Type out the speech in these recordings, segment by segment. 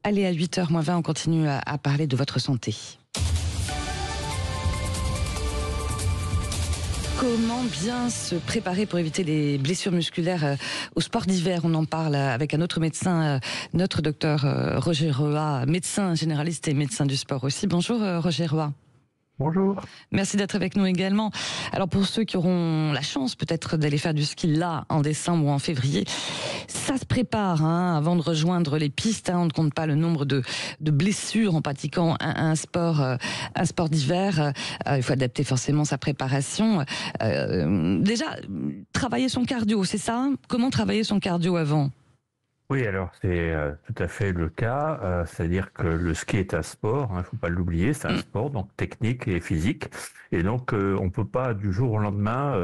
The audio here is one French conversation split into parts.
Allez, à 8h moins 20, on continue à parler de votre santé. Comment bien se préparer pour éviter les blessures musculaires au sport d'hiver? On en parle avec un autre médecin, notre docteur Roger Roy, médecin généraliste et médecin du sport aussi. Bonjour Roger Roy. Bonjour. Merci d'être avec nous également. Alors pour ceux qui auront la chance peut-être d'aller faire du ski là en décembre ou en février, ça se prépare avant de rejoindre les pistes. On ne compte pas le nombre de blessures en pratiquant un sport d'hiver. Il faut adapter forcément sa préparation. Déjà, travailler son cardio, c'est ça? Comment travailler son cardio avant? Oui, alors c'est tout à fait le cas. C'est-à-dire que le ski est un sport, il ne faut pas l'oublier, c'est un sport donc technique et physique. Et donc on peut pas du jour au lendemain,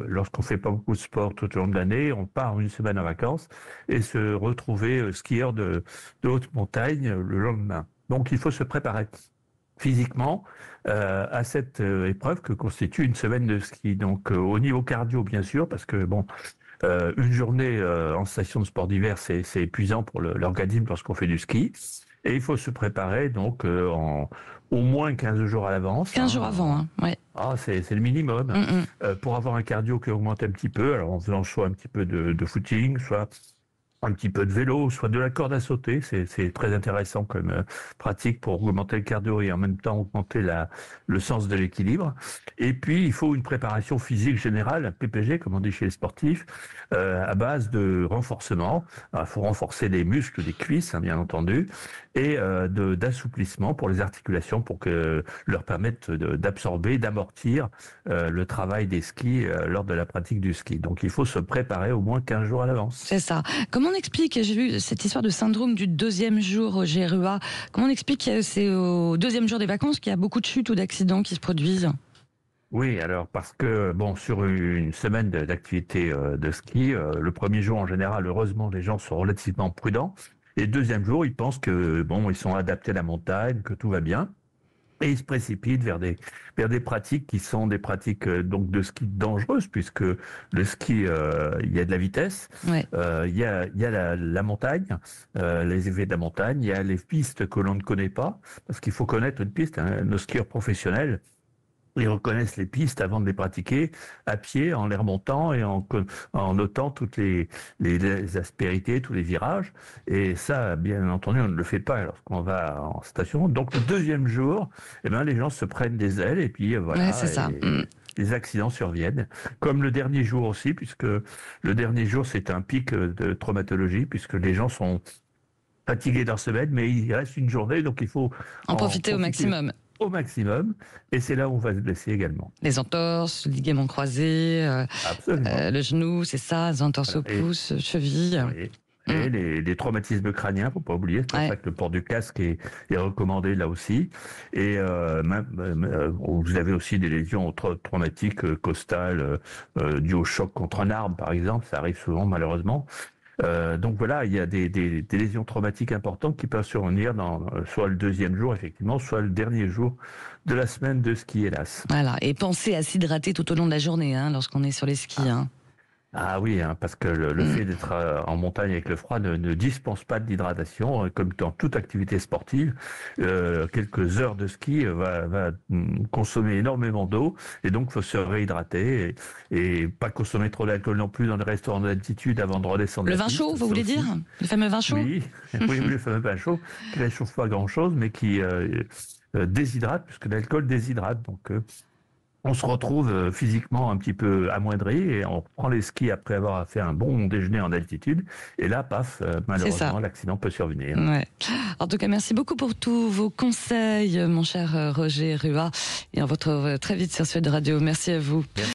lorsqu'on fait pas beaucoup de sport tout au long de l'année, on part une semaine en vacances et se retrouver skieur de haute montagne le lendemain. Donc il faut se préparer physiquement à cette épreuve que constitue une semaine de ski. Donc au niveau cardio bien sûr, parce que bon. Une journée en station de sport d'hiver, c'est épuisant pour l'organisme lorsqu'on fait du ski. Et il faut se préparer donc au moins 15 jours à l'avance. 15 jours avant, ouais. Ah, c'est le minimum. Pour avoir un cardio qui augmente un petit peu, alors en faisant soit un petit peu de footing, soit un petit peu de vélo, soit de la corde à sauter, c'est très intéressant comme pratique pour augmenter le cardio et en même temps augmenter le sens de l'équilibre. Et puis il faut une préparation physique générale, un PPG comme on dit chez les sportifs, à base de renforcement. Il faut renforcer les muscles des cuisses, bien entendu, et d'assouplissement pour les articulations pour que leur permettre d'absorber, d'amortir le travail des skis lors de la pratique du ski. Donc il faut se préparer au moins 15 jours à l'avance. C'est ça. Comment on explique, j'ai vu cette histoire de syndrome du deuxième jour au GRUA, comment on explique que c'est au deuxième jour des vacances qu'il y a beaucoup de chutes ou d'accidents qui se produisent? Oui, alors parce que bon, sur une semaine d'activité de ski, le premier jour en général, heureusement, les gens sont relativement prudents. Et le deuxième jour, ils pensent que bon, ils sont adaptés à la montagne, que tout va bien. Et ils se précipitent vers des pratiques qui sont des pratiques donc de ski dangereuses, puisque le ski, il y a de la vitesse, Ouais. il y a la montagne, les effets de la montagne, il y a les pistes que l'on ne connaît pas, parce qu'il faut connaître une piste. Nos skieurs professionnels, ils reconnaissent les pistes avant de les pratiquer à pied, en les remontant et en notant toutes les aspérités, tous les virages. Et ça, bien entendu, on ne le fait pas lorsqu'on va en station. Donc le deuxième jour, les gens se prennent des ailes et puis voilà. Ouais, c'est ça. Les accidents surviennent, comme le dernier jour aussi, puisque le dernier jour c'est un pic de traumatologie, puisque les gens sont fatigués leur semaine, mais il reste une journée, donc il faut En profiter au maximum. Au maximum, et c'est là où on va se blesser également. Les entorses, ligaments croisés, le genou, c'est ça, les entorses au pouce, cheville. Oui. Et les traumatismes crâniens, faut pas oublier, c'est pour ça que le port du casque est recommandé là aussi. Et vous avez aussi des lésions traumatiques costales dues au choc contre un arbre, par exemple, ça arrive souvent malheureusement. Donc voilà, il y a des lésions traumatiques importantes qui peuvent survenir dans soit le deuxième jour, effectivement, soit le dernier jour de la semaine de ski, hélas. Voilà, et pensez à s'hydrater tout au long de la journée, lorsqu'on est sur les skis. Ah oui, parce que le fait d'être en montagne avec le froid ne dispense pas d'hydratation, comme dans toute activité sportive. Quelques heures de ski va consommer énormément d'eau, et donc il faut se réhydrater et pas consommer trop d'alcool non plus dans les restaurants d'altitude avant de redescendre. Le vin chaud, vous voulez dire? Le fameux vin chaud? Oui, oui, le fameux vin chaud qui ne réchauffe pas grand-chose, mais qui déshydrate, puisque l'alcool déshydrate. Donc on se retrouve physiquement un petit peu amoindri et on reprend les skis après avoir fait un bon déjeuner en altitude. Et là, paf, malheureusement, l'accident peut survenir. Ouais. En tout cas, merci beaucoup pour tous vos conseils, mon cher Roger Roy. Et on vous retrouve très vite sur Sud Radio. Merci à vous. Merci.